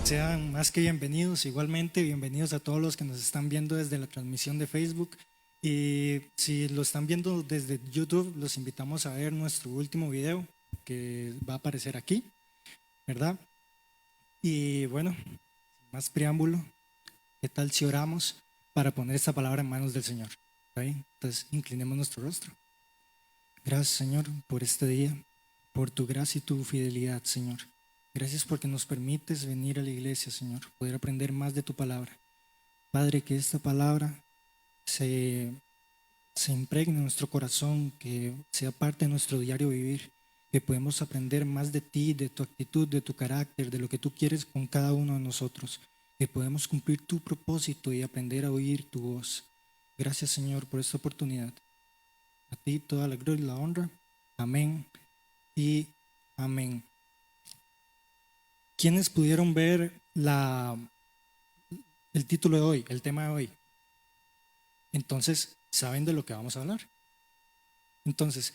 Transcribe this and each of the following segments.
Sean más que bienvenidos, igualmente bienvenidos a todos los que nos están viendo desde la transmisión de Facebook. Y si lo están viendo desde YouTube, los invitamos a ver nuestro último video que va a aparecer aquí, ¿verdad? Y bueno, sin más preámbulo, ¿qué tal si oramos para poner esta palabra en manos del Señor? ¿Está bien? Entonces, inclinemos nuestro rostro. Gracias, Señor, por este día, por tu gracia y tu fidelidad, Señor. Gracias porque nos permites venir a la iglesia, Señor, poder aprender más de tu palabra. Padre, que esta palabra se impregne en nuestro corazón, que sea parte de nuestro diario vivir, que podemos aprender más de ti, de tu actitud, de tu carácter, de lo que tú quieres con cada uno de nosotros, que podemos cumplir tu propósito y aprender a oír tu voz. Gracias, Señor, por esta oportunidad. A ti toda la gloria y la honra. Amén y amén. ¿Quiénes pudieron ver el título de hoy, el tema de hoy? Entonces, saben de lo que vamos a hablar. Entonces,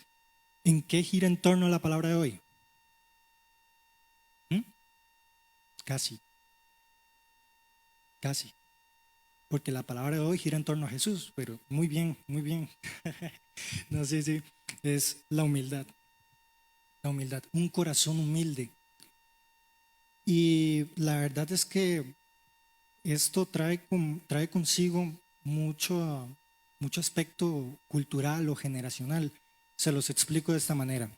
¿en qué gira en torno a la palabra de hoy? Casi, casi. Porque la palabra de hoy gira en torno a Jesús, pero muy bien, muy bien. No sé si es la humildad. La humildad, un corazón humilde. Y la verdad es que esto trae consigo mucho aspecto cultural o generacional. Se los explico de esta manera.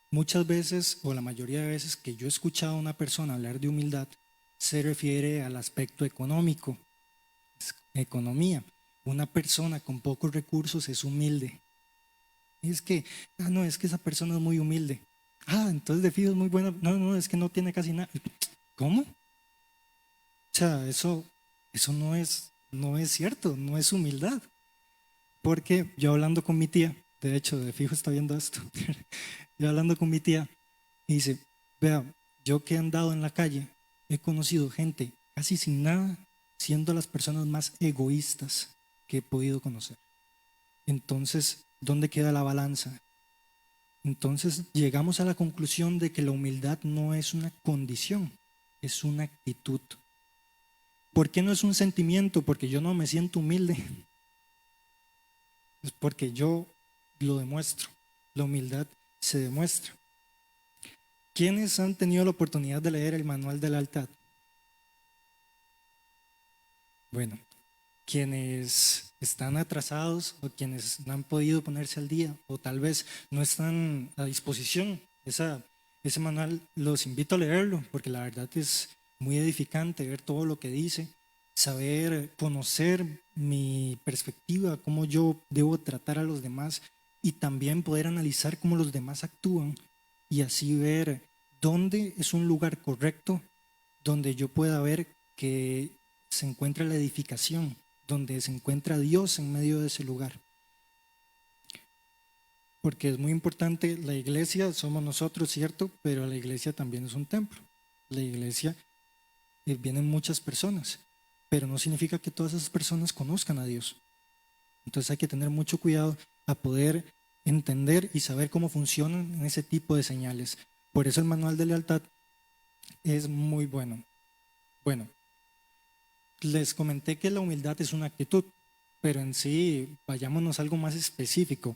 Muchas veces, o la mayoría de veces que yo he escuchado a una persona hablar de humildad, se refiere al aspecto económico, economía. Una persona con pocos recursos es humilde. Y es que, no, es que esa persona es muy humilde. Entonces de fijo es muy buena. No, no, es que no tiene casi nada. ¿Cómo? O sea, eso no es cierto, no es humildad. Porque yo hablando con mi tía, de hecho, de fijo está viendo esto, yo hablando con mi tía, y dice, vea, yo que he andado en la calle, he conocido gente casi sin nada, siendo las personas más egoístas que he podido conocer. Entonces, ¿dónde queda la balanza? Entonces llegamos a la conclusión de que la humildad no es una condición, es una actitud. ¿Por qué no es un sentimiento? Porque yo no me siento humilde. Es porque yo lo demuestro. La humildad se demuestra. ¿Quiénes han tenido la oportunidad de leer el manual de lealtad? Bueno, quienes están atrasados o quienes no han podido ponerse al día o tal vez no están a disposición, ese manual los invito a leerlo porque la verdad es muy edificante ver todo lo que dice, saber, conocer mi perspectiva, cómo yo debo tratar a los demás y también poder analizar cómo los demás actúan y así ver dónde es un lugar correcto donde yo pueda ver que se encuentra la edificación, donde se encuentra Dios en medio de ese lugar. Porque es muy importante, la iglesia somos nosotros, ¿cierto? Pero la iglesia también es un templo. La iglesia vienen muchas personas, pero no significa que todas esas personas conozcan a Dios. Entonces hay que tener mucho cuidado a poder entender y saber cómo funcionan ese tipo de señales. Por eso el manual de lealtad es muy bueno. Bueno, les comenté que la humildad es una actitud, pero en sí, vayámonos a algo más específico.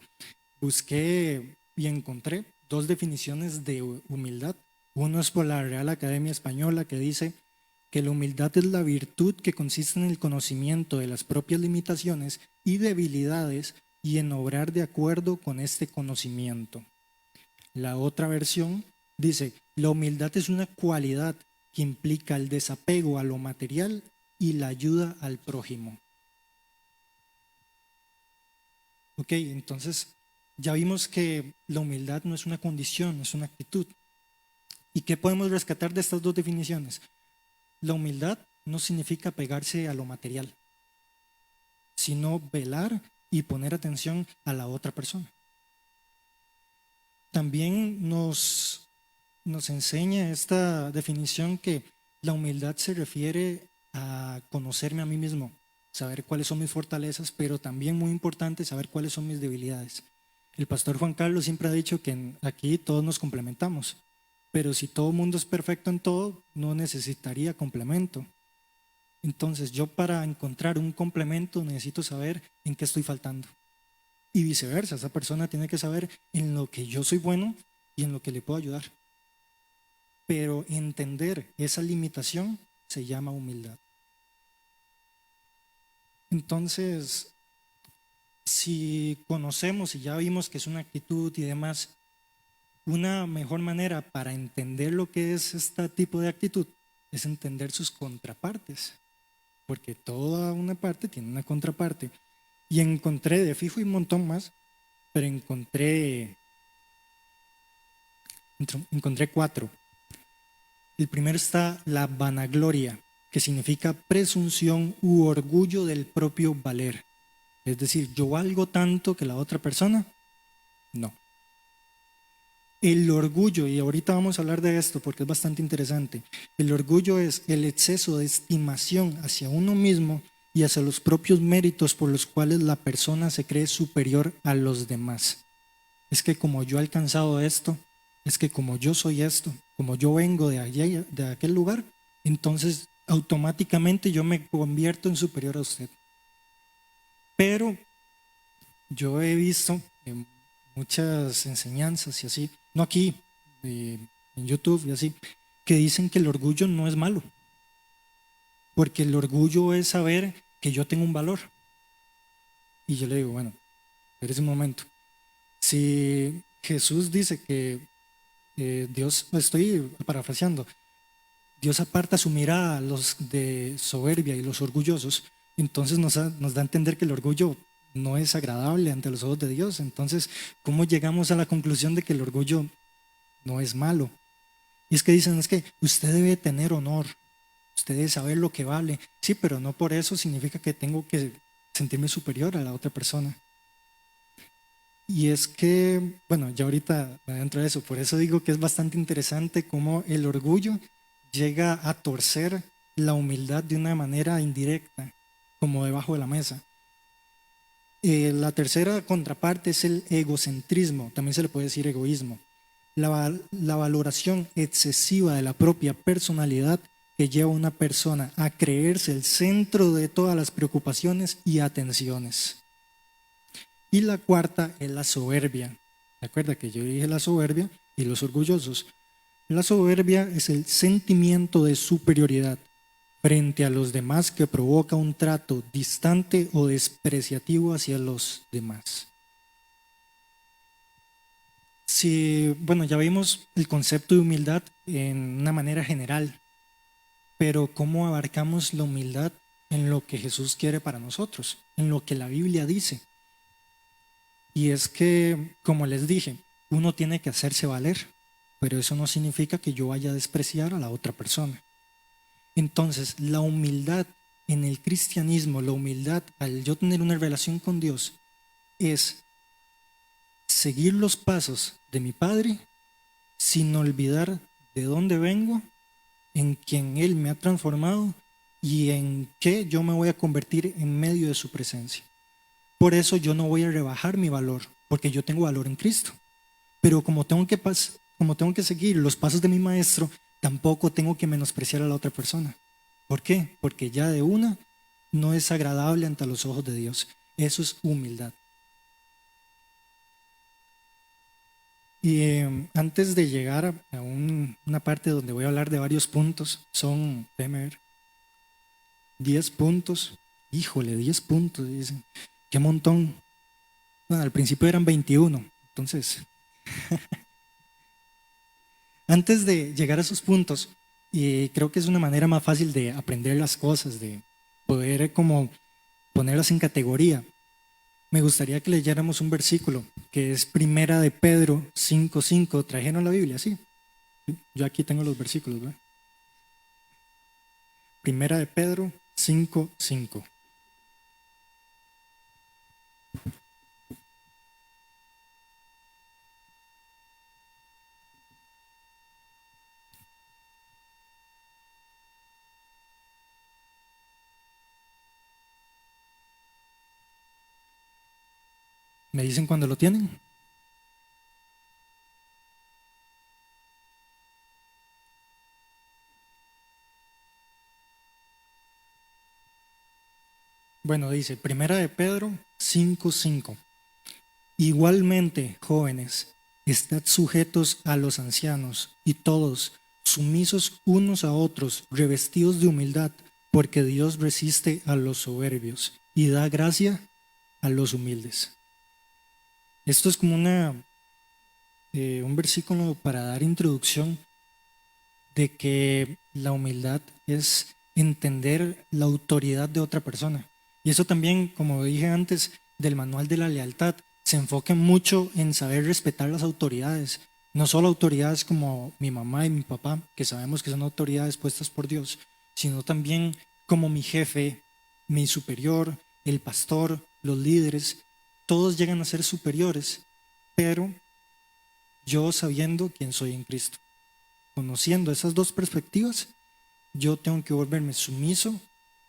Busqué y encontré dos definiciones de humildad. Uno es por la Real Academia Española que dice que la humildad es la virtud que consiste en el conocimiento de las propias limitaciones y debilidades y en obrar de acuerdo con este conocimiento. La otra versión dice, la humildad es una cualidad que implica el desapego a lo material y la ayuda al prójimo. Ok, entonces ya vimos que la humildad no es una condición, es una actitud. ¿Y qué podemos rescatar de estas dos definiciones? La humildad no significa pegarse a lo material, sino velar y poner atención a la otra persona. También nos enseña esta definición que la humildad se refiere a conocerme a mí mismo, saber cuáles son mis fortalezas, pero también muy importante saber cuáles son mis debilidades. El pastor Juan Carlos siempre ha dicho que aquí todos nos complementamos. Pero si todo el mundo es perfecto en todo, no necesitaría complemento. Entonces yo para encontrar un complemento necesito saber en qué estoy faltando. Y viceversa, esa persona tiene que saber en lo que yo soy bueno y en lo que le puedo ayudar. Pero entender esa limitación se llama humildad. Entonces, si conocemos y ya vimos que es una actitud y demás, una mejor manera para entender lo que es este tipo de actitud es entender sus contrapartes, porque toda una parte tiene una contraparte. Y encontré, de fijo y un montón más, pero encontré 4. El primero está la vanagloria, que significa presunción u orgullo del propio valer. Es decir, yo valgo tanto que la otra persona no. El orgullo, y ahorita vamos a hablar de esto porque es bastante interesante, el orgullo es el exceso de estimación hacia uno mismo y hacia los propios méritos por los cuales la persona se cree superior a los demás. Es que como yo he alcanzado esto, es que como yo soy esto, como yo vengo de allá, de aquel lugar, entonces automáticamente yo me convierto en superior a usted. Pero yo he visto en muchas enseñanzas y así, no aquí, en YouTube y así, que dicen que el orgullo no es malo, porque el orgullo es saber que yo tengo un valor. Y yo le digo, bueno, espérese un momento. Si Jesús dice que Dios, estoy parafraseando, Dios aparta su mirada a los de soberbia y los orgullosos, entonces nos da a entender que el orgullo no es agradable ante los ojos de Dios. Entonces, ¿cómo llegamos a la conclusión de que el orgullo no es malo? Y es que dicen, es que usted debe tener honor, usted debe saber lo que vale. Sí, pero no por eso significa que tengo que sentirme superior a la otra persona. Y es que, bueno, ya ahorita dentro de eso, por eso digo que es bastante interesante cómo el orgullo llega a torcer la humildad de una manera indirecta, como debajo de la mesa. La tercera contraparte es el egocentrismo, también se le puede decir egoísmo, la valoración excesiva de la propia personalidad que lleva a una persona a creerse el centro de todas las preocupaciones y atenciones. Y la cuarta es la soberbia. Recuerda que yo dije la soberbia y los orgullosos. La soberbia es el sentimiento de superioridad frente a los demás que provoca un trato distante o despreciativo hacia los demás. Sí, bueno, ya vimos el concepto de humildad en una manera general, pero ¿cómo abarcamos la humildad en lo que Jesús quiere para nosotros, en lo que la Biblia dice? Y es que, como les dije, uno tiene que hacerse valer, pero eso no significa que yo vaya a despreciar a la otra persona. Entonces, la humildad en el cristianismo, la humildad al yo tener una relación con Dios, es seguir los pasos de mi Padre sin olvidar de dónde vengo, en quien Él me ha transformado y en qué yo me voy a convertir en medio de su presencia. Por eso yo no voy a rebajar mi valor, porque yo tengo valor en Cristo. Pero como tengo que seguir los pasos de mi maestro, tampoco tengo que menospreciar a la otra persona. ¿Por qué? Porque ya de una no es agradable ante los ojos de Dios. Eso es humildad. Y antes de llegar a una parte donde voy a hablar de varios puntos, son, déjame ver, 10 puntos. Híjole, 10 puntos, dicen. Qué montón. Bueno, al principio eran 21, entonces, antes de llegar a esos puntos, creo que es una manera más fácil de aprender las cosas, de poder como ponerlas en categoría. Me gustaría que leyéramos un versículo que es Primera de Pedro 5:5. ¿Trajeron la Biblia? Sí. Yo aquí tengo los versículos, ¿verdad? Primera de Pedro 5:5. ¿Me dicen cuando lo tienen? Bueno, dice, Primera de Pedro 5:5. Igualmente, jóvenes, estad sujetos a los ancianos y todos, sumisos unos a otros, revestidos de humildad, porque Dios resiste a los soberbios y da gracia a los humildes. Esto es como un versículo para dar introducción de que la humildad es entender la autoridad de otra persona. Y eso también, como dije antes, del manual de la lealtad, se enfoca mucho en saber respetar las autoridades. No solo autoridades como mi mamá y mi papá, que sabemos que son autoridades puestas por Dios, sino también como mi jefe, mi superior, el pastor, los líderes. Todos llegan a ser superiores, pero yo sabiendo quién soy en Cristo. Conociendo esas dos perspectivas, yo tengo que volverme sumiso,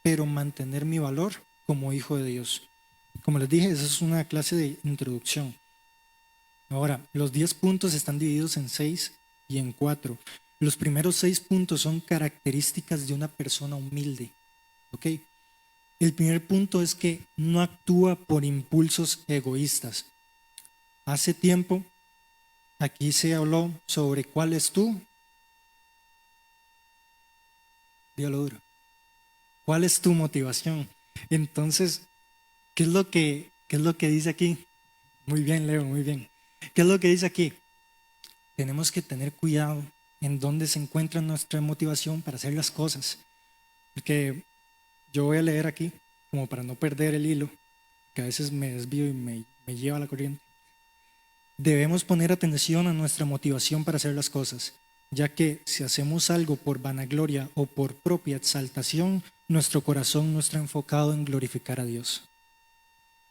pero mantener mi valor como hijo de Dios. Como les dije, esa es una clase de introducción. Ahora, los 10 puntos están divididos en 6 y en 4. Los primeros 6 puntos son características de una persona humilde. ¿Ok? El primer punto es que no actúa por impulsos egoístas. Hace tiempo, aquí se habló sobre cuál es tú. Dígalo duro. ¿Cuál es tu motivación? Entonces, ¿qué es lo que dice aquí? Muy bien, Leo, muy bien. ¿Qué es lo que dice aquí? Tenemos que tener cuidado en dónde se encuentra nuestra motivación para hacer las cosas. Porque yo voy a leer aquí, como para no perder el hilo, que a veces me desvío y me lleva a la corriente. Debemos poner atención a nuestra motivación para hacer las cosas, ya que si hacemos algo por vanagloria o por propia exaltación, nuestro corazón no está enfocado en glorificar a Dios.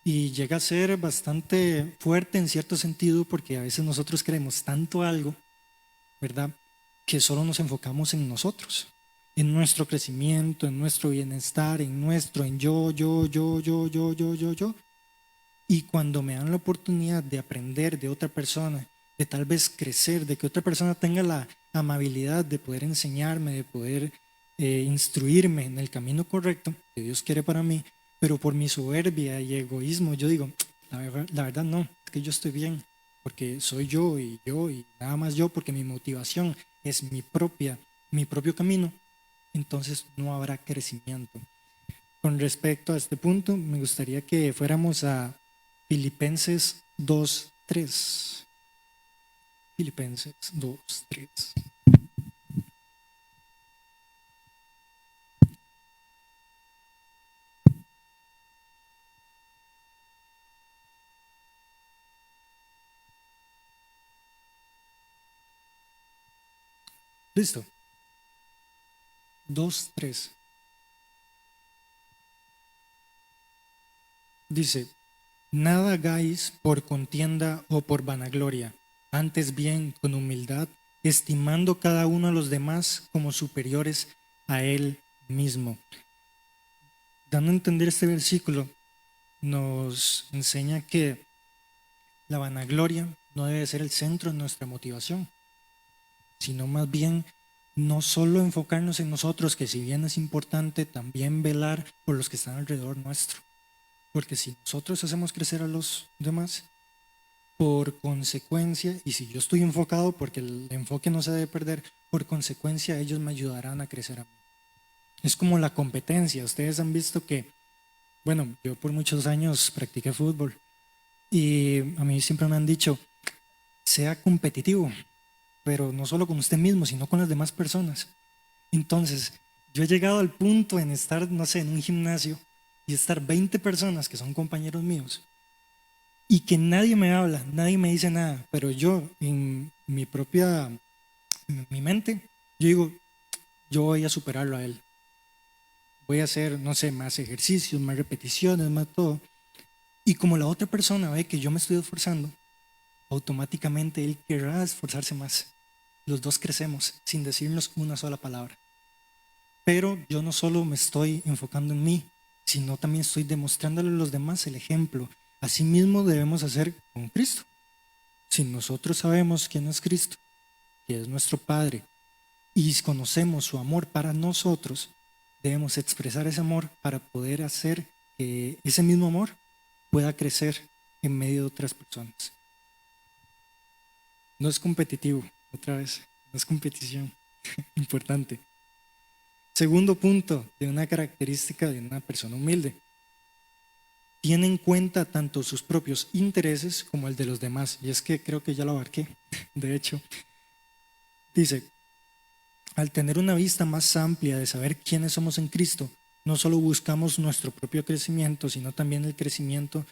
Y llega a ser bastante fuerte en cierto sentido porque a veces nosotros queremos tanto algo, ¿verdad? Que solo nos enfocamos en nosotros, en nuestro crecimiento, en nuestro bienestar, en yo. Y cuando me dan la oportunidad de aprender de otra persona, de tal vez crecer, de que otra persona tenga la amabilidad de poder enseñarme, de poder instruirme en el camino correcto que Dios quiere para mí, pero por mi soberbia y egoísmo, yo digo, la verdad no, es que yo estoy bien, porque soy yo y nada más yo, porque mi motivación es mi propio camino, entonces no habrá crecimiento. Con respecto a este punto, me gustaría que fuéramos a Filipenses 2:3. Filipenses 2:3. Listo. 2:3. Dice, nada hagáis por contienda o por vanagloria, antes bien con humildad, estimando cada uno a los demás como superiores a él mismo. Dando a entender este versículo, nos enseña que la vanagloria no debe ser el centro de nuestra motivación, sino más bien no solo enfocarnos en nosotros, que si bien es importante, también velar por los que están alrededor nuestro. Porque si nosotros hacemos crecer a los demás, por consecuencia, y si yo estoy enfocado, porque el enfoque no se debe perder, por consecuencia ellos me ayudarán a crecer a mí. Es como la competencia. Ustedes han visto que, bueno, yo por muchos años practiqué fútbol y a mí siempre me han dicho, sea competitivo, pero no solo con usted mismo, sino con las demás personas. Entonces, yo he llegado al punto en estar, no sé, en un gimnasio y estar 20 personas que son compañeros míos y que nadie me habla, nadie me dice nada, pero yo en mi mente, yo digo, yo voy a superarlo a él. Voy a hacer, no sé, más ejercicios, más repeticiones, más todo. Y como la otra persona ve que yo me estoy esforzando, automáticamente él querrá esforzarse más. Los dos crecemos sin decirnos una sola palabra. Pero yo no solo me estoy enfocando en mí, sino también estoy demostrándole a los demás el ejemplo. Asimismo debemos hacer con Cristo. Si nosotros sabemos quién es Cristo, que es nuestro Padre, y conocemos su amor para nosotros, debemos expresar ese amor para poder hacer que ese mismo amor pueda crecer en medio de otras personas. No es competitivo, otra vez, no es competición. Importante. Segundo punto de una característica de una persona humilde. Tiene en cuenta tanto sus propios intereses como el de los demás. Y es que creo que ya lo abarqué. De hecho, dice, al tener una vista más amplia de saber quiénes somos en Cristo, no solo buscamos nuestro propio crecimiento, sino también el crecimiento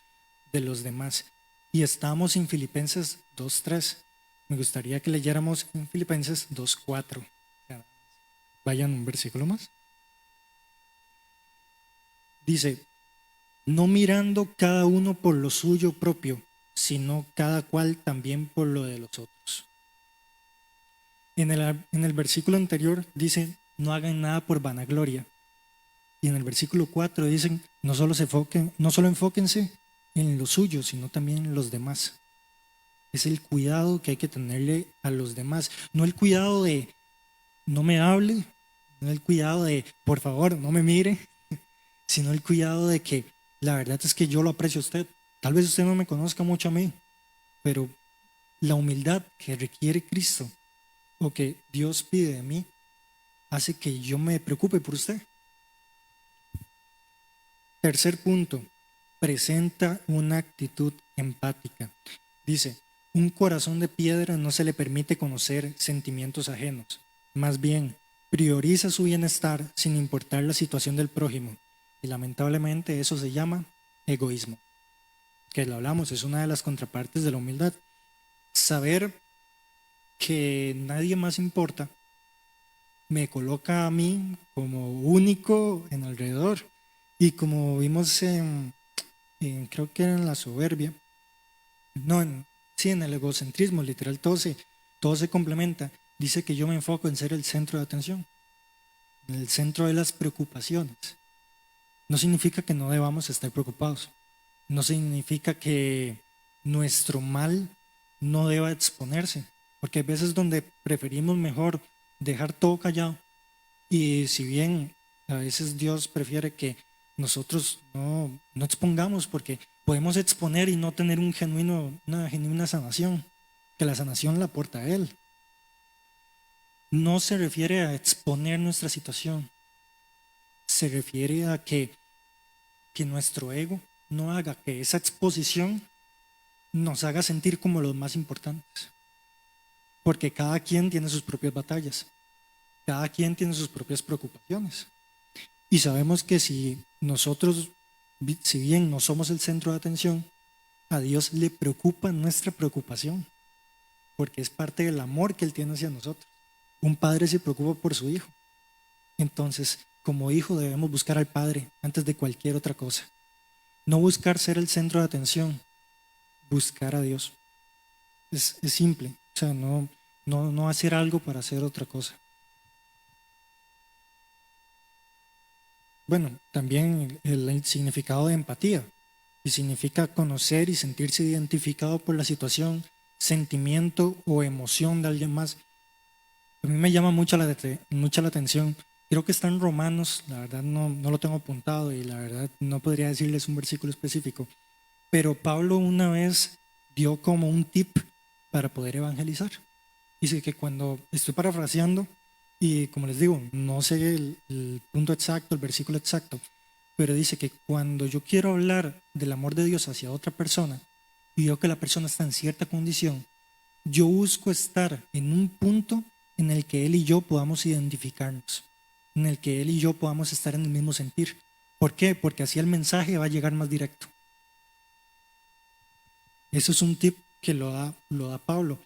de los demás. Y estamos en Filipenses 2:3. Me gustaría que leyéramos en Filipenses 2:4. Vayan un versículo más. Dice, no mirando cada uno por lo suyo propio, sino cada cual también por lo de los otros. En el versículo anterior dice, no hagan nada por vanagloria. Y en el versículo 4 dicen, no solo enfóquense en lo suyo, sino también en los demás. Es el cuidado que hay que tenerle a los demás. No el cuidado de no me hable, no el cuidado de por favor no me mire, sino el cuidado de que la verdad es que yo lo aprecio a usted. Tal vez usted no me conozca mucho a mí, pero la humildad que requiere Cristo o que Dios pide de mí hace que yo me preocupe por usted. Tercer punto, presenta una actitud empática. Dice, un corazón de piedra no se le permite conocer sentimientos ajenos. Más bien, prioriza su bienestar sin importar la situación del prójimo. Y lamentablemente eso se llama egoísmo. Que lo hablamos, es una de las contrapartes de la humildad. Saber que nadie más importa me coloca a mí como único en alrededor. Y como vimos creo que era en la soberbia, en el egocentrismo, literal, todo se complementa. Dice que yo me enfoco en ser el centro de atención, en el centro de las preocupaciones. No significa que no debamos estar preocupados. No significa que nuestro mal no deba exponerse, porque hay veces donde preferimos mejor dejar todo callado. Y si bien a veces Dios prefiere que nosotros no expongamos, porque podemos exponer y no tener una genuina sanación, que la sanación la aporta a Él. No se refiere a exponer nuestra situación, se refiere a que nuestro ego no haga que esa exposición nos haga sentir como los más importantes, porque cada quien tiene sus propias batallas, cada quien tiene sus propias preocupaciones. Y sabemos que si nosotros, si bien no somos el centro de atención, a Dios le preocupa nuestra preocupación, porque es parte del amor que Él tiene hacia nosotros. Un padre se preocupa por su hijo. Entonces, como hijo debemos buscar al Padre antes de cualquier otra cosa. No buscar ser el centro de atención, buscar a Dios. Es simple, o sea, no hacer algo para hacer otra cosa. Bueno, también el significado de empatía, y significa conocer y sentirse identificado por la situación, sentimiento o emoción de alguien más. A mí me llama mucho la atención. Creo que está en Romanos, la verdad no lo tengo apuntado y la verdad no podría decirles un versículo específico, pero Pablo una vez dio como un tip para poder evangelizar. Dice que cuando, estoy parafraseando, y como les digo, no sé el punto exacto, el versículo exacto, pero dice que cuando yo quiero hablar del amor de Dios hacia otra persona y veo que la persona está en cierta condición, yo busco estar en un punto en el que él y yo podamos identificarnos, en el que él y yo podamos estar en el mismo sentir. ¿Por qué? Porque así el mensaje va a llegar más directo. Eso es un tip que lo da Pablo.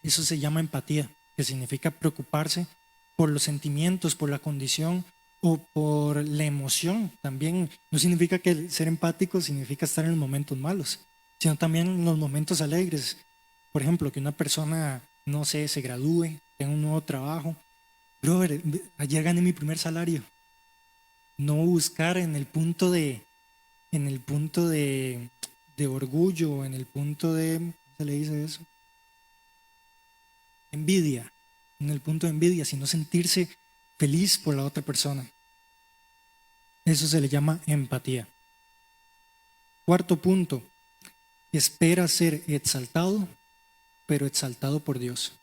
Eso se llama empatía, que significa preocuparse por los sentimientos, por la condición o por la emoción. También no significa que ser empático significa estar en los momentos malos, sino también en los momentos alegres. Por ejemplo, que una persona, no sé, se gradúe, tenga un nuevo trabajo. Brother, ayer gané mi primer salario. No buscar en el punto de orgullo, en el punto de, ¿cómo se le dice eso? Envidia, en el punto de envidia, sino sentirse feliz por la otra persona. Eso se le llama empatía. Cuarto punto, espera ser exaltado, pero exaltado por Dios.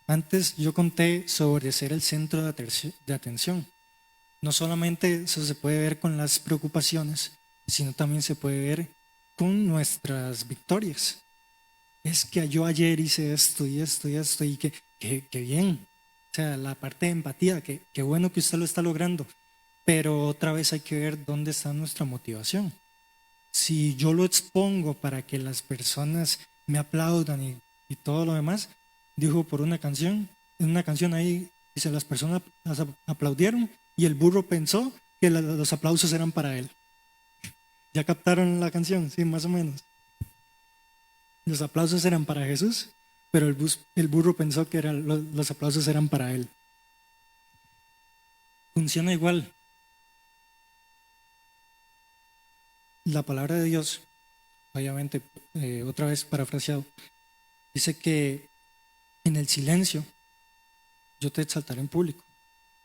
Antes yo conté sobre ser el centro de atención. No solamente eso se puede ver con las preocupaciones, sino también se puede ver con nuestras victorias. Es que yo ayer hice esto y esto y esto y que bien. O sea, la parte de empatía, que bueno que usted lo está logrando. Pero otra vez hay que ver dónde está nuestra motivación. Si yo lo expongo para que las personas me aplaudan y todo lo demás, dijo por una canción, en una canción ahí dice, las personas aplaudieron y el burro pensó que los aplausos eran para él. ¿Ya captaron la canción? Sí, más o menos. Los aplausos eran para Jesús, pero el burro pensó que los aplausos eran para él. Funciona igual. La palabra de Dios, obviamente, otra vez parafraseado, dice que en el silencio yo te exaltaré en público.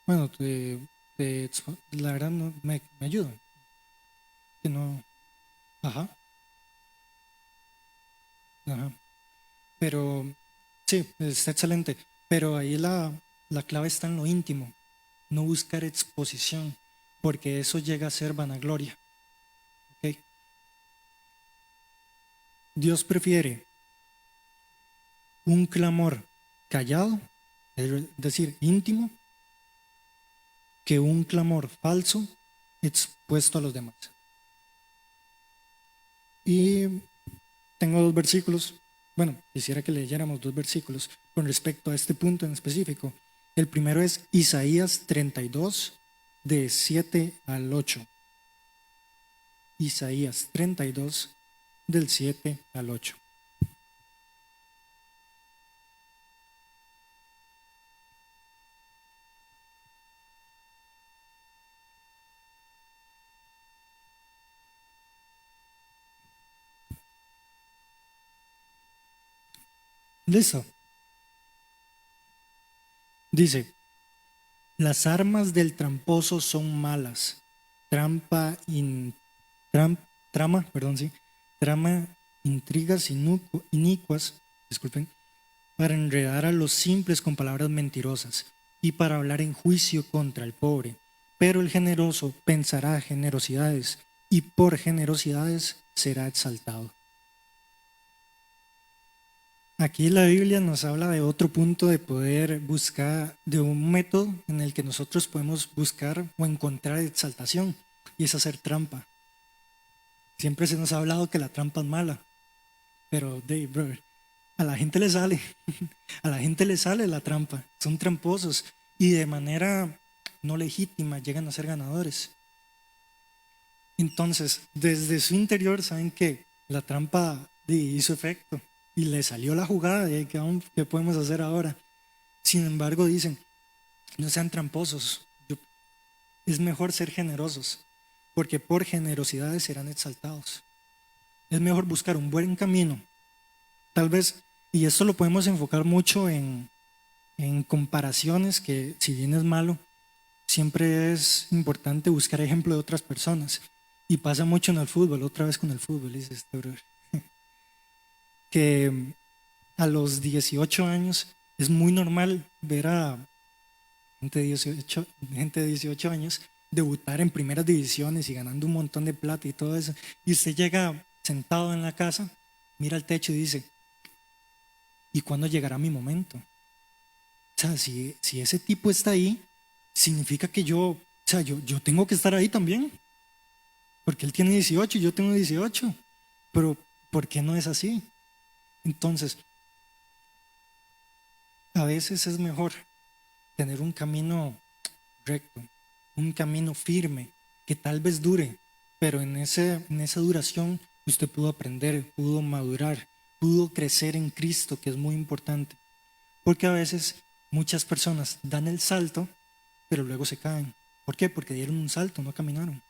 Bueno, la verdad no, me ayuda. Que no, ajá, ajá. Pero sí, está excelente. Pero ahí la clave está en lo íntimo, no buscar exposición, porque eso llega a ser vanagloria. ¿Ok? Dios prefiere un clamor callado, es decir, íntimo, que un clamor falso expuesto a los demás. Y tengo dos versículos. Bueno, quisiera que leyéramos dos versículos con respecto a este punto en específico. El primero es Isaías 32, de 7 al 8. Isaías 32, del 7 al 8. Listo. Dice, las armas del tramposo son malas, trampa, trama, perdón, sí, trama, intrigas inicuas, disculpen, para enredar a los simples con palabras mentirosas y para hablar en juicio contra el pobre. Pero el generoso pensará generosidades y por generosidades será exaltado. Aquí la Biblia nos habla de otro punto de poder buscar, de un método en el que nosotros podemos buscar o encontrar exaltación, y es hacer trampa. Siempre se nos ha hablado que la trampa es mala, pero brother, a la gente le sale, a la gente le sale la trampa, son tramposos y de manera no legítima llegan a ser ganadores. Entonces, desde su interior saben que la trampa hizo efecto y le salió la jugada de qué podemos hacer ahora. Sin embargo, dicen, no sean tramposos, es mejor ser generosos, porque por generosidades serán exaltados. Es mejor buscar un buen camino, tal vez, y esto lo podemos enfocar mucho en comparaciones, que si bien es malo, siempre es importante buscar ejemplo de otras personas. Y pasa mucho en el fútbol, otra vez con el fútbol, dice este brother, que a los 18 años es muy normal ver a gente de 18 años debutar en primeras divisiones y ganando un montón de plata y todo eso. Y usted llega sentado en la casa, mira al techo y dice, ¿y cuándo llegará mi momento? O sea, si ese tipo está ahí, significa que yo tengo que estar ahí también. Porque él tiene 18 y yo tengo 18. Pero, ¿por qué no es así? Entonces, a veces es mejor tener un camino recto, un camino firme, que tal vez dure, pero en esa duración usted pudo aprender, pudo madurar, pudo crecer en Cristo, que es muy importante. Porque a veces muchas personas dan el salto, pero luego se caen. ¿Por qué? Porque dieron un salto, no caminaron.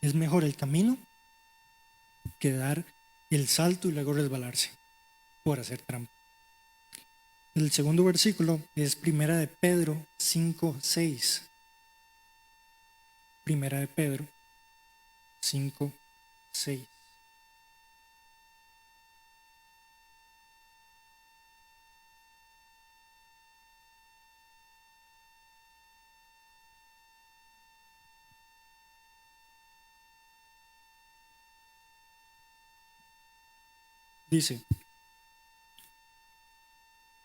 Es mejor el camino que dar el salto y luego resbalarse por hacer trampa. El segundo versículo es Primera de Pedro 5:6. Primera de Pedro 5, 6. Dice,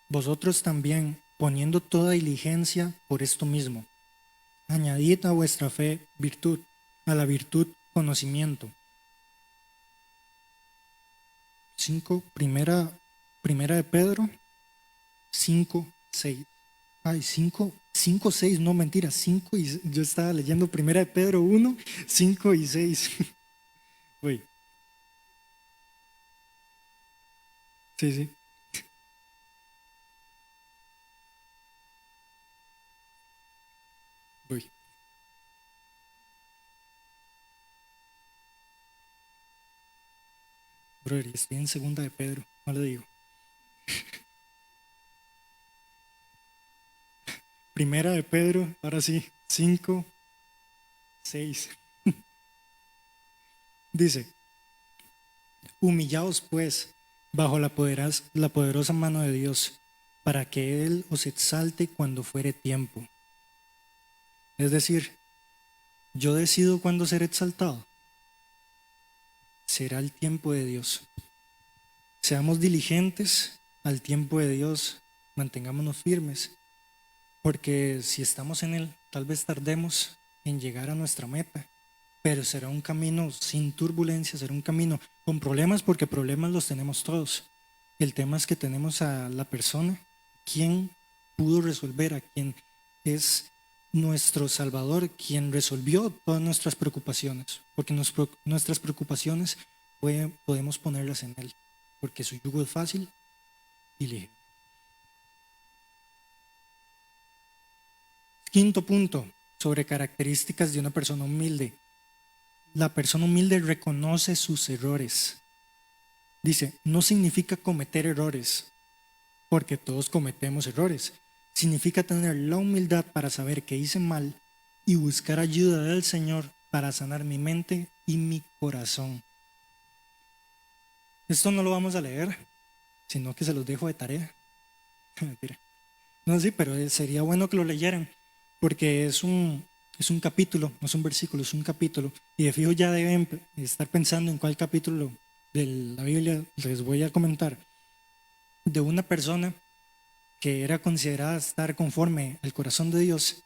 vosotros también, poniendo toda diligencia por esto mismo, añadid a vuestra fe virtud, a la virtud conocimiento. 5, primera de Pedro, 5, 6. Ay, 5, 5, 6, no mentira, 5 y yo estaba leyendo primera de Pedro 1, 5 y 6. Uy. Sí, sí. Uy. Brother, estoy en segunda de Pedro, no le digo. Primera de Pedro, ahora sí, 5, 6. Dice, humillaos pues bajo la poderosa mano de Dios, para que Él os exalte cuando fuere tiempo. Es decir, yo decido cuándo ser exaltado. Será el tiempo de Dios. Seamos diligentes al tiempo de Dios, mantengámonos firmes, porque si estamos en Él, tal vez tardemos en llegar a nuestra meta, pero será un camino sin turbulencia, será un camino con problemas, porque problemas los tenemos todos. El tema es que tenemos a la persona, quien pudo resolver, a quien es nuestro Salvador, quien resolvió todas nuestras preocupaciones, porque nuestras preocupaciones podemos ponerlas en Él, porque su yugo es fácil y ligero. Quinto punto, sobre características de una persona humilde. La persona humilde reconoce sus errores. Dice, no significa cometer errores, porque todos cometemos errores. Significa tener la humildad para saber que hice mal y buscar ayuda del Señor para sanar mi mente y mi corazón. Esto no lo vamos a leer, sino que se los dejo de tarea. Mentira. No, sí, pero sería bueno que lo leyeran, porque es un capítulo, no es un versículo, es un capítulo. Y de fijo ya deben estar pensando en cuál capítulo de la Biblia les voy a comentar. De una persona que era considerada estar conforme al corazón de Dios,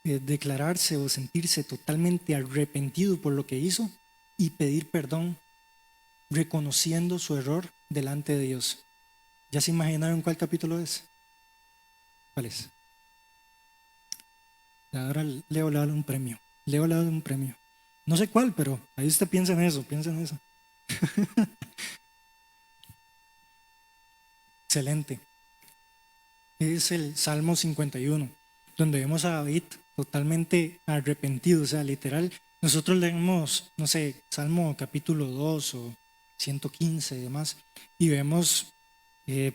declararse o sentirse totalmente arrepentido por lo que hizo y pedir perdón, reconociendo su error delante de Dios. ¿Ya se imaginaron cuál capítulo es? ¿Cuál es? Ahora Leo le da un premio. Leo le da un premio. No sé cuál, pero ahí usted piensa en eso, piensa en eso. Excelente. Es el Salmo 51, donde vemos a David totalmente arrepentido, o sea, literal. Nosotros leemos, no sé, Salmo capítulo 2 o 115 y demás, y vemos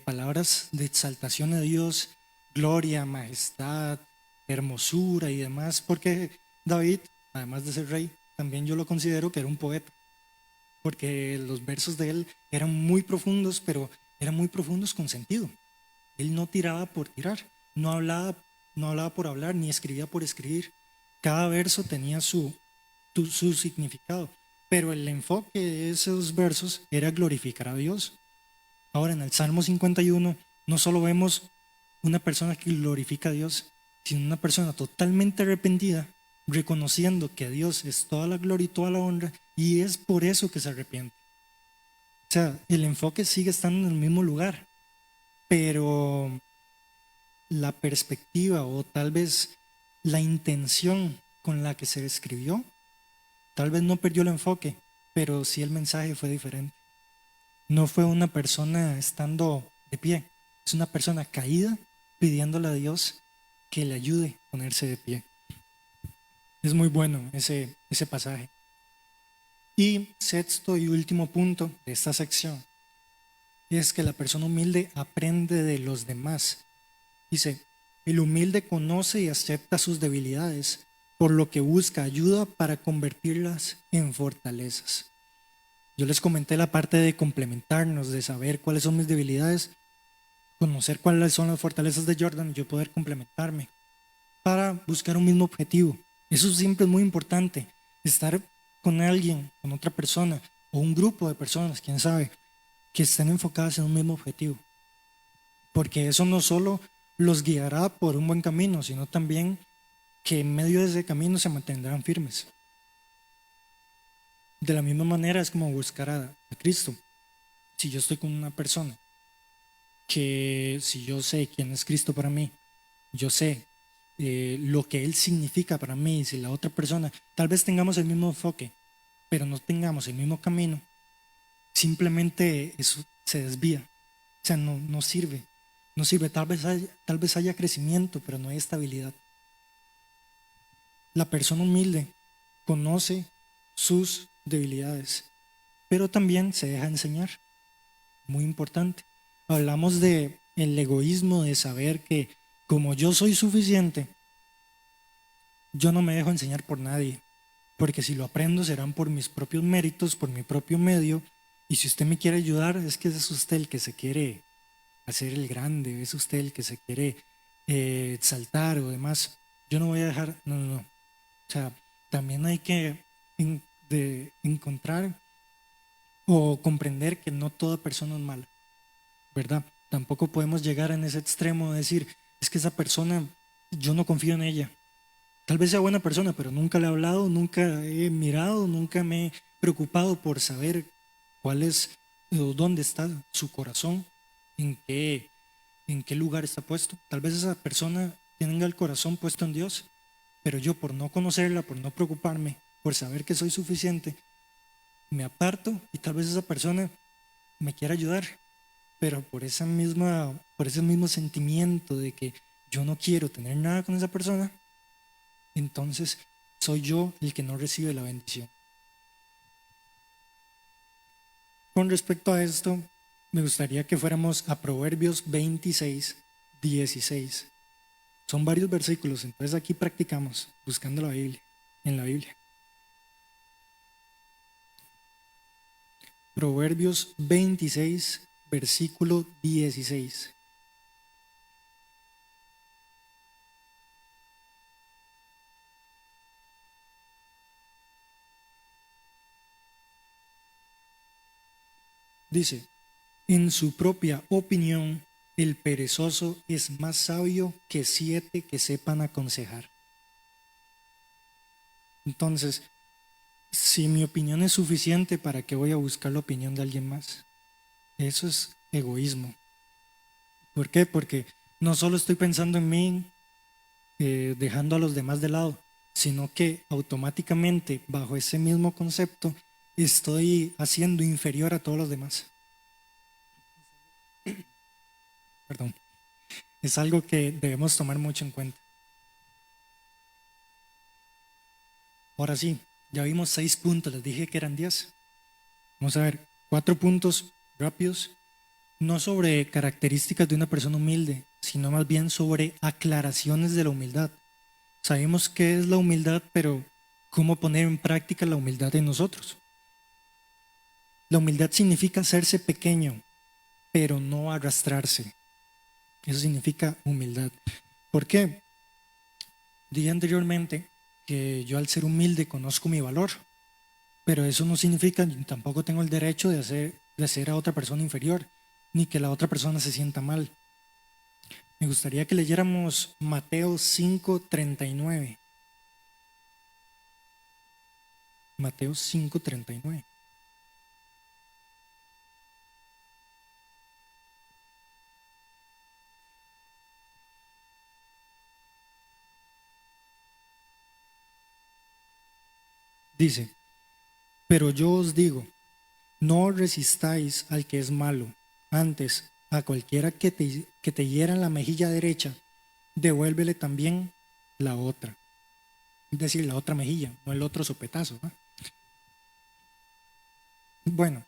palabras de exaltación a Dios, gloria, majestad, hermosura y demás, porque David, además de ser rey, también yo lo considero que era un poeta, porque los versos de él eran muy profundos, pero eran muy profundos con sentido. Él no tiraba por tirar, no hablaba por hablar, ni escribía por escribir. Cada verso tenía su significado, pero el enfoque de esos versos era glorificar a Dios. Ahora, en el Salmo 51, no solo vemos una persona que glorifica a Dios, sino una persona totalmente arrepentida, reconociendo que a Dios es toda la gloria y toda la honra, y es por eso que se arrepiente. O sea, el enfoque sigue estando en el mismo lugar, pero la perspectiva o tal vez la intención con la que se escribió, tal vez no perdió el enfoque, pero sí el mensaje fue diferente. No fue una persona estando de pie, es una persona caída pidiéndole a Dios que le ayude a ponerse de pie. Es muy bueno ese pasaje. Y sexto y último punto de esta sección es que la persona humilde aprende de los demás. Dice, el humilde conoce y acepta sus debilidades, por lo que busca ayuda para convertirlas en fortalezas. Yo les comenté la parte de complementarnos, de saber cuáles son mis debilidades, conocer cuáles son las fortalezas de Jordan y yo poder complementarme para buscar un mismo objetivo. Eso siempre es muy importante, estar con alguien, con otra persona o un grupo de personas, quién sabe, que estén enfocadas en un mismo objetivo. Porque eso no solo los guiará por un buen camino, sino también que en medio de ese camino se mantendrán firmes. De la misma manera es como buscar a Cristo. Si yo estoy con una persona que si yo sé quién es Cristo para mí, yo sé lo que Él significa para mí, y si la otra persona, tal vez tengamos el mismo enfoque, pero no tengamos el mismo camino, simplemente eso se desvía. O sea, no sirve. No sirve. Tal vez haya crecimiento, pero no hay estabilidad. La persona humilde conoce sus debilidades, pero también se deja enseñar. Muy importante. Hablamos de el egoísmo, de saber que como yo soy suficiente, yo no me dejo enseñar por nadie, porque si lo aprendo serán por mis propios méritos, por mi propio medio, y si usted me quiere ayudar, es que es usted el que se quiere hacer el grande, es usted el que se quiere exaltar o demás. Yo no voy a dejar, no. O sea, también hay que encontrar o comprender que no toda persona es mala, ¿verdad? Tampoco podemos llegar en ese extremo de decir, es que esa persona, yo no confío en ella. Tal vez sea buena persona, pero nunca le he hablado, nunca he mirado, nunca me he preocupado por saber cuál es o dónde está su corazón, en qué lugar está puesto. Tal vez esa persona tenga el corazón puesto en Dios, pero yo por no conocerla, por no preocuparme, por saber que soy suficiente, me aparto y tal vez esa persona me quiera ayudar, pero por ese mismo sentimiento de que yo no quiero tener nada con esa persona, entonces soy yo el que no recibe la bendición. Con respecto a esto, me gustaría que fuéramos a Proverbios 26, 16. Son varios versículos, entonces aquí practicamos buscando la Biblia, en la Biblia. Proverbios 26, versículo 16. Dice, en su propia opinión, el perezoso es más sabio que 7 que sepan aconsejar. Entonces, si mi opinión es suficiente, ¿para qué voy a buscar la opinión de alguien más? Eso es egoísmo. ¿Por qué? Porque no solo estoy pensando en mí, dejando a los demás de lado, sino que automáticamente, bajo ese mismo concepto, estoy haciendo inferior a todos los demás. Perdón. Es algo que debemos tomar mucho en cuenta. Ahora sí, ya vimos 6 puntos, les dije que eran 10. Vamos a ver 4 puntos rápidos, no sobre características de una persona humilde, sino más bien sobre aclaraciones de la humildad. Sabemos qué es la humildad, pero ¿cómo poner en práctica la humildad en nosotros? La humildad significa hacerse pequeño, pero no arrastrarse. Eso significa humildad. ¿Por qué? Dije anteriormente que yo al ser humilde conozco mi valor, pero eso no significa, tampoco tengo el derecho de hacer a otra persona inferior, ni que la otra persona se sienta mal. Me gustaría que leyéramos Mateo 5:39. Mateo 5:39. Dice, pero yo os digo, no resistáis al que es malo, antes a cualquiera que te hiera en la mejilla derecha, devuélvele también la otra. Es decir, la otra mejilla, no el otro sopetazo, ¿no? Bueno,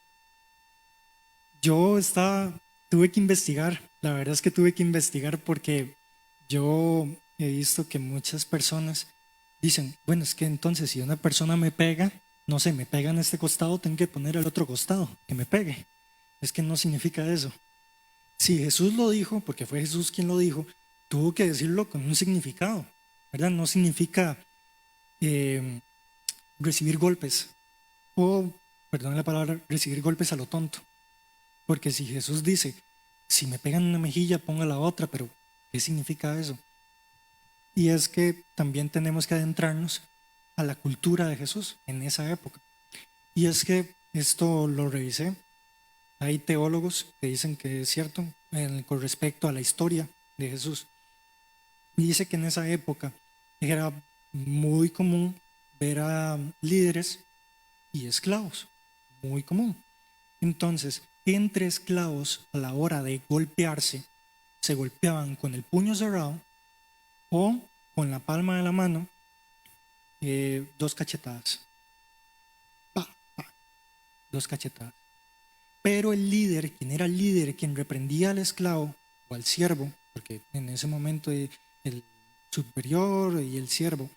tuve que investigar, la verdad es que tuve que investigar porque yo he visto que muchas personas dicen, bueno, es que entonces si una persona me pega, no sé, me pega en este costado, tengo que poner el otro costado, que me pegue. Es que no significa eso. Si Jesús lo dijo, porque fue Jesús quien lo dijo, tuvo que decirlo con un significado, ¿verdad? No significa eh, recibir golpes o, perdón la palabra, recibir golpes a lo tonto. Porque si Jesús dice, si me pegan una mejilla, ponga la otra, pero ¿qué significa eso? Y es que también tenemos que adentrarnos a la cultura de Jesús en esa época. Y es que esto lo revisé. Hay teólogos que dicen que es cierto con respecto a la historia de Jesús. Y dice que en esa época era muy común ver a líderes y esclavos. Muy común. Entonces, entre esclavos, a la hora de golpearse, se golpeaban con el puño cerrado o con la palma de la mano, dos cachetadas. Pa, pa, dos cachetadas. Pero el líder, quien era el líder, quien reprendía al esclavo o al siervo, porque en ese momento el superior y el siervo,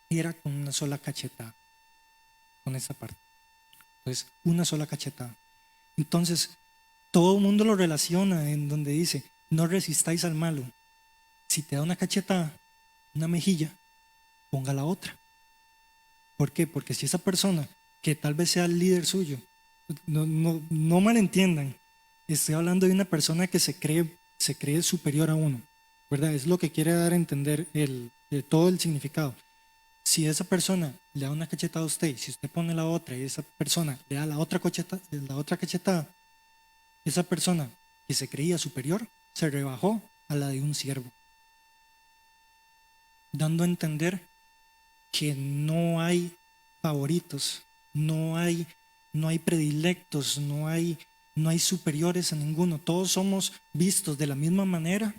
era con una sola cachetada, con esa parte. Entonces, una sola cachetada. Entonces, todo el mundo lo relaciona en donde dice, no resistáis al malo. Si te da una cachetada, una mejilla, ponga la otra. ¿Por qué? Porque si esa persona, que tal vez sea el líder suyo, no malentiendan, estoy hablando de una persona que se cree superior a uno, ¿verdad? Es lo que quiere dar a entender todo el significado. Si esa persona le da una cachetada a usted, y si usted pone la otra y esa persona le da la otra cachetada, esa persona que se creía superior se rebajó a la de un siervo, dando a entender que no hay favoritos, no hay predilectos, no hay superiores a ninguno. Todos somos vistos de la misma manera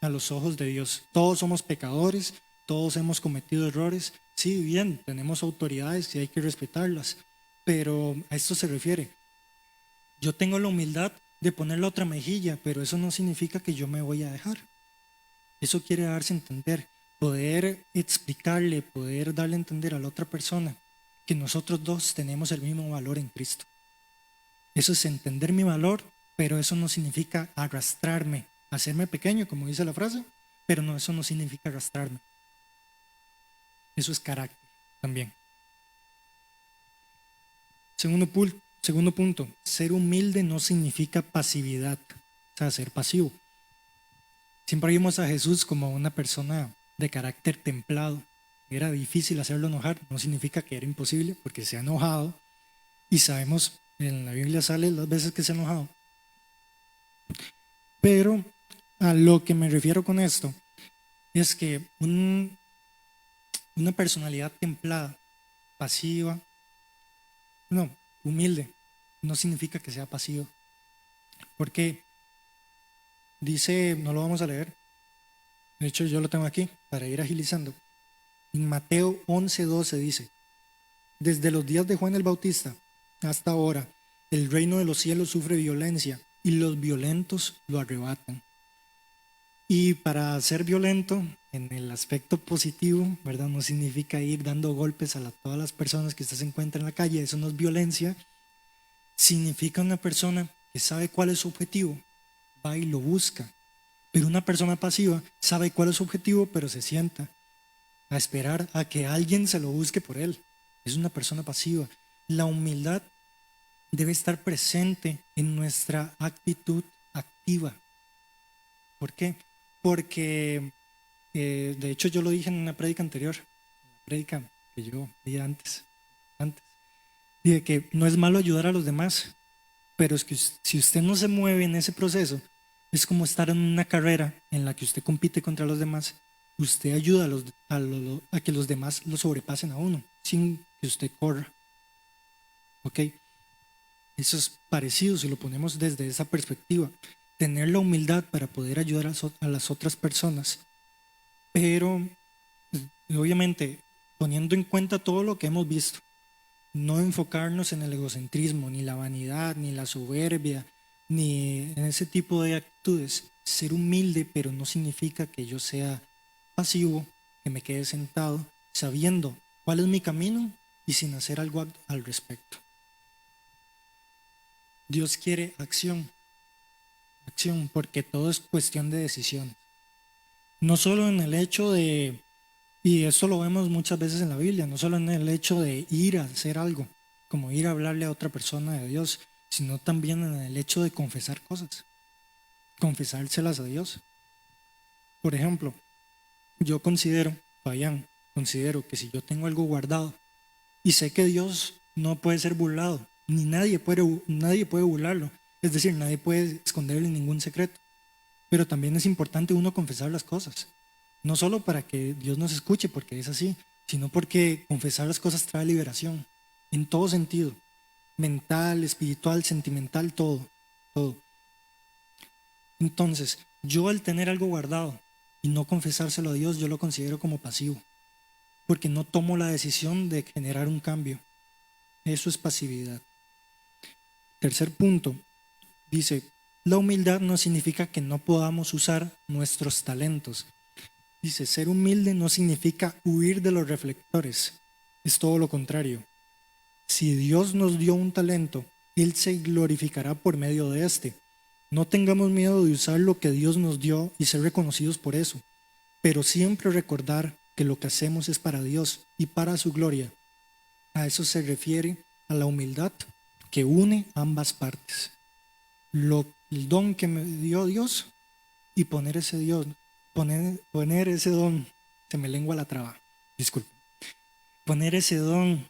a los ojos de Dios. Todos somos pecadores, todos hemos cometido errores. Sí, bien, tenemos autoridades y hay que respetarlas, pero a esto se refiere. Yo tengo la humildad de poner la otra mejilla, pero eso no significa que yo me voy a dejar. Eso quiere darse a entender, poder explicarle, poder darle a entender a la otra persona que nosotros dos tenemos el mismo valor en Cristo. Eso es entender mi valor, pero eso no significa arrastrarme, hacerme pequeño, como dice la frase, pero no, eso no significa arrastrarme. Eso es carácter también. Segundo punto, ser humilde no significa pasividad, o sea, ser pasivo. Siempre vimos a Jesús como una persona de carácter templado. Era difícil hacerlo enojar, no significa que era imposible, porque se ha enojado. Y sabemos, en la Biblia sale las veces que se ha enojado. Pero a lo que me refiero con esto es que una personalidad templada, pasiva, no, humilde, no significa que sea pasivo. Porque dice, no lo vamos a leer, de hecho yo lo tengo aquí para ir agilizando. En Mateo 11:12 dice, desde los días de Juan el Bautista hasta ahora, el reino de los cielos sufre violencia y los violentos lo arrebatan. Y para ser violento, en el aspecto positivo, ¿verdad? No significa ir dando golpes a todas las personas que usted se encuentra en la calle, eso no es violencia. Significa una persona que sabe cuál es su objetivo, va y lo busca. Pero una persona pasiva sabe cuál es su objetivo, pero se sienta a esperar a que alguien se lo busque por él. Es una persona pasiva. La humildad debe estar presente en nuestra actitud activa. ¿Por qué? Porque, de hecho, yo lo dije en una prédica anterior, una prédica que yo di antes. Dije que no es malo ayudar a los demás, pero es que si usted no se mueve en ese proceso, es como estar en una carrera en la que usted compite contra los demás. Usted ayuda a que los demás lo sobrepasen a uno, sin que usted corra. ¿Ok? Eso es parecido si lo ponemos desde esa perspectiva. Tener la humildad para poder ayudar a las otras personas. Pero, obviamente, poniendo en cuenta todo lo que hemos visto, no enfocarnos en el egocentrismo, ni la vanidad, ni la soberbia, ni en ese tipo de actitudes. Ser humilde, pero no significa que yo sea pasivo, que me quede sentado, sabiendo cuál es mi camino y sin hacer algo al respecto. Dios quiere acción, porque todo es cuestión de decisión. No solo en el hecho de, y esto lo vemos muchas veces en la Biblia, no solo en el hecho de ir a hacer algo, como ir a hablarle a otra persona de Dios, sino también en el hecho de confesar cosas, confesárselas a Dios. Por ejemplo, yo considero, Fabián, considero que si yo tengo algo guardado y sé que Dios no puede ser burlado, ni nadie puede burlarlo, es decir, nadie puede esconderle ningún secreto, pero también es importante uno confesar las cosas, no solo para que Dios nos escuche, porque es así, sino porque confesar las cosas trae liberación, en todo sentido, mental, espiritual, sentimental, todo, todo. Entonces, yo al tener algo guardado y no confesárselo a Dios, yo lo considero como pasivo, porque no tomo la decisión de generar un cambio. Eso es pasividad. Tercer punto, dice, la humildad no significa que no podamos usar nuestros talentos. Dice, ser humilde no significa huir de los reflectores, es todo lo contrario. Si Dios nos dio un talento, Él se glorificará por medio de este. No tengamos miedo de usar lo que Dios nos dio y ser reconocidos por eso, pero siempre recordar que lo que hacemos es para Dios y para su gloria. A eso se refiere a la humildad que une ambas partes. El don que me dio Dios y poner ese don, se me lengua la traba, disculpe, poner ese don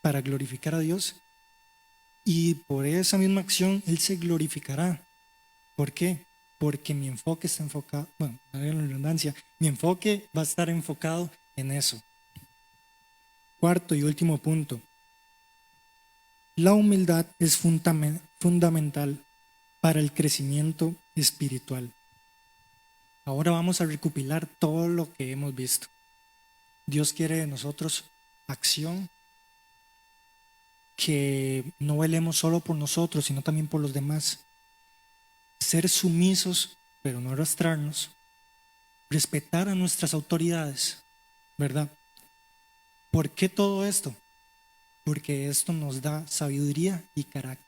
para glorificar a Dios y por esa misma acción Él se glorificará. ¿Por qué? Porque mi enfoque está enfocado, bueno, no hay la redundancia, mi enfoque va a estar enfocado en eso. Cuarto y último punto. La humildad es fundamental para el crecimiento espiritual. Ahora vamos a recopilar todo lo que hemos visto. Dios quiere de nosotros acción, que no velemos solo por nosotros, sino también por los demás. Ser sumisos, pero no arrastrarnos. Respetar a nuestras autoridades, ¿verdad? ¿Por qué todo esto? Porque esto nos da sabiduría y carácter.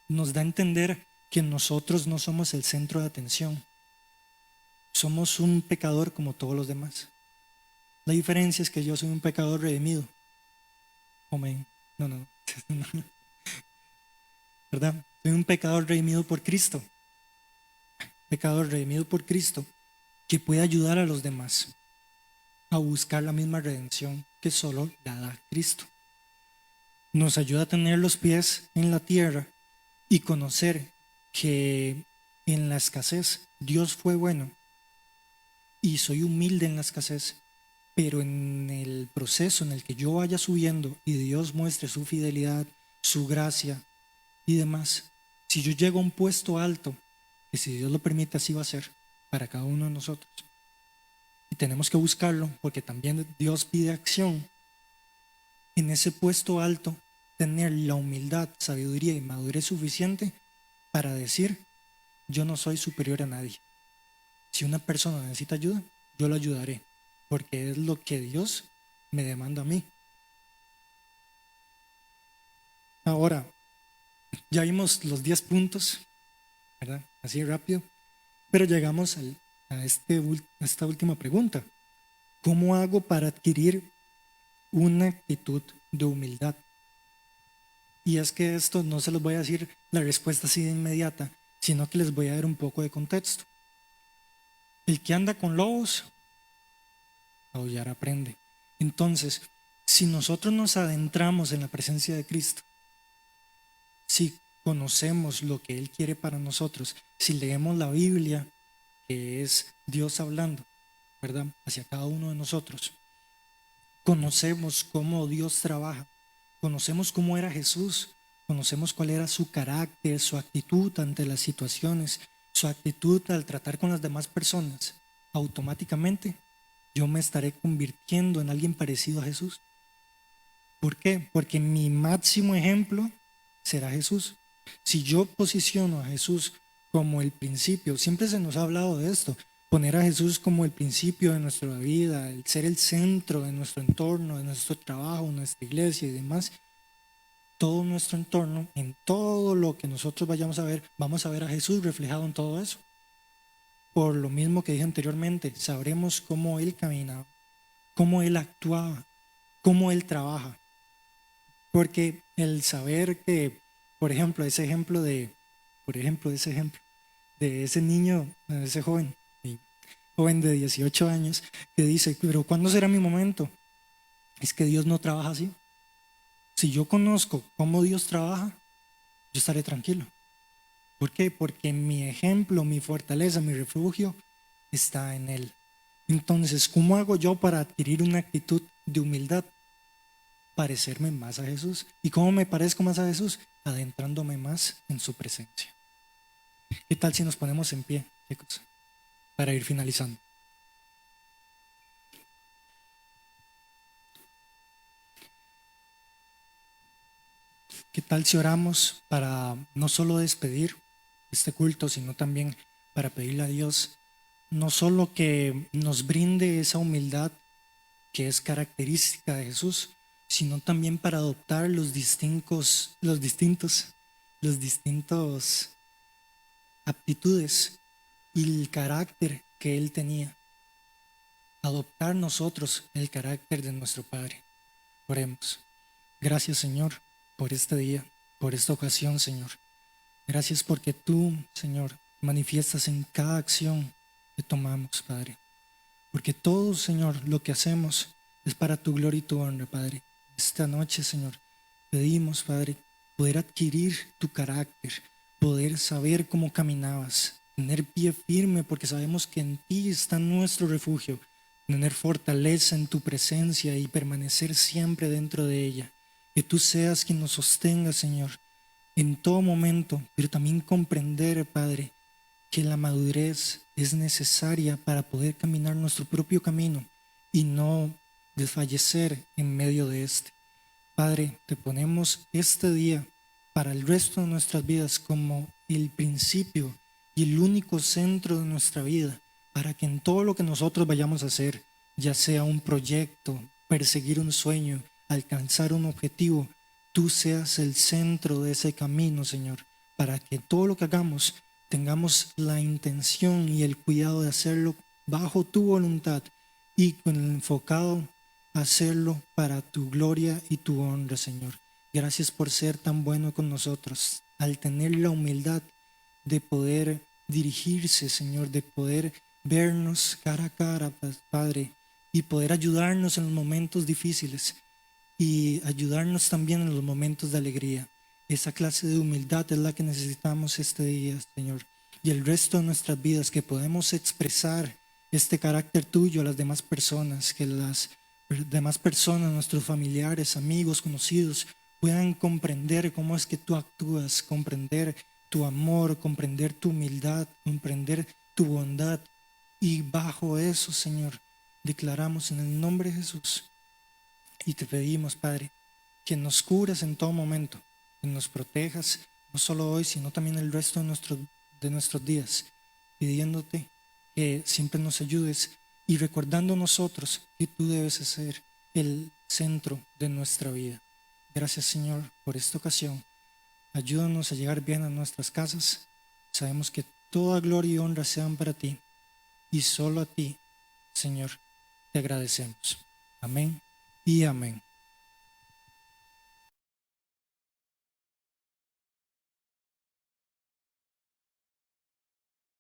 Nos da a entender que nosotros no somos el centro de atención. Somos un pecador como todos los demás. La diferencia es que yo soy un pecador redimido. Amén. No. ¿Verdad? Soy un pecador redimido por Cristo. Pecador redimido por Cristo que puede ayudar a los demás a buscar la misma redención que solo la da Cristo. Nos ayuda a tener los pies en la tierra y conocer que en la escasez Dios fue bueno y soy humilde en la escasez, pero en el proceso en el que yo vaya subiendo y Dios muestre su fidelidad, su gracia y demás, si yo llego a un puesto alto, que si Dios lo permite así va a ser para cada uno de nosotros, y tenemos que buscarlo porque también Dios pide acción, en ese puesto alto tener la humildad, sabiduría y madurez suficiente para decir, yo no soy superior a nadie. Si una persona necesita ayuda, yo la ayudaré, porque es lo que Dios me demanda a mí. Ahora, ya vimos los 10 puntos, ¿verdad? Así rápido, pero llegamos a esta última pregunta. ¿Cómo hago para adquirir una actitud de humildad? Y es que esto no se los voy a decir la respuesta así de inmediata, sino que les voy a dar un poco de contexto. El que anda con lobos, aullar aprende. Entonces, si nosotros nos adentramos en la presencia de Cristo, si conocemos lo que Él quiere para nosotros, si leemos la Biblia, que es Dios hablando, ¿verdad? Hacia cada uno de nosotros, conocemos cómo Dios trabaja, conocemos cómo era Jesús, conocemos cuál era su carácter, su actitud ante las situaciones, su actitud al tratar con las demás personas, automáticamente yo me estaré convirtiendo en alguien parecido a Jesús. ¿Por qué? Porque mi máximo ejemplo será Jesús. Si yo posiciono a Jesús como el principio, siempre se nos ha hablado de esto, poner a Jesús como el principio de nuestra vida, el ser el centro de nuestro entorno, de nuestro trabajo, nuestra iglesia y demás, todo nuestro entorno, en todo lo que nosotros vayamos a ver, vamos a ver a Jesús reflejado en todo eso. Por lo mismo que dije anteriormente, sabremos cómo Él caminaba, cómo Él actuaba, cómo Él trabaja. Porque el saber que, por ejemplo, ese ejemplo de ese niño, de ese joven de 18 años, que dice, pero ¿cuándo será mi momento? Es que Dios no trabaja así. Si yo conozco cómo Dios trabaja, yo estaré tranquilo. ¿Por qué? Porque mi ejemplo, mi fortaleza, mi refugio está en Él. Entonces, ¿cómo hago yo para adquirir una actitud de humildad? Parecerme más a Jesús. ¿Y cómo me parezco más a Jesús? Adentrándome más en su presencia. ¿Qué tal si nos ponemos en pie, chicos? Para ir finalizando. ¿Qué tal si oramos para no solo despedir este culto, sino también para pedirle a Dios no solo que nos brinde esa humildad que es característica de Jesús, sino también para adoptar los distintos aptitudes y el carácter que Él tenía? Adoptar nosotros el carácter de nuestro Padre. Oremos. Gracias, Señor, por este día, por esta ocasión, Señor. Gracias porque tú, Señor, manifiestas en cada acción que tomamos, Padre. Porque todo, Señor, lo que hacemos es para tu gloria y tu honra, Padre. Esta noche, Señor, pedimos, Padre, poder adquirir tu carácter, poder saber cómo caminabas, tener pie firme, porque sabemos que en ti está nuestro refugio, tener fortaleza en tu presencia y permanecer siempre dentro de ella. Que tú seas quien nos sostenga, Señor, en todo momento, pero también comprender, Padre, que la madurez es necesaria para poder caminar nuestro propio camino y no desfallecer en medio de este. Padre, te ponemos este día para el resto de nuestras vidas como el principio y el único centro de nuestra vida, para que en todo lo que nosotros vayamos a hacer, ya sea un proyecto, perseguir un sueño, alcanzar un objetivo, tú seas el centro de ese camino, Señor, para que todo lo que hagamos tengamos la intención y el cuidado de hacerlo bajo tu voluntad y con el enfocado a hacerlo para tu gloria y tu honra, Señor. Gracias por ser tan bueno con nosotros, al tener la humildad de poder dirigirse, Señor, de poder vernos cara a cara, Padre, y poder ayudarnos en los momentos difíciles y ayudarnos también en los momentos de alegría. Esa clase de humildad es la que necesitamos este día, Señor. Y el resto de nuestras vidas, que podemos expresar este carácter tuyo a las demás personas, que las demás personas, nuestros familiares, amigos, conocidos, puedan comprender cómo es que tú actúas, comprender tu amor, comprender tu humildad, comprender tu bondad. Y bajo eso, Señor, declaramos en el nombre de Jesús y te pedimos, Padre, que nos cures en todo momento, que nos protejas, no solo hoy, sino también el resto de nuestros días, pidiéndote que siempre nos ayudes y recordando nosotros que tú debes ser el centro de nuestra vida. Gracias, Señor, por esta ocasión. Ayúdanos a llegar bien a nuestras casas. Sabemos que toda gloria y honra sean para ti y solo a ti, Señor, te agradecemos. Amén y amén.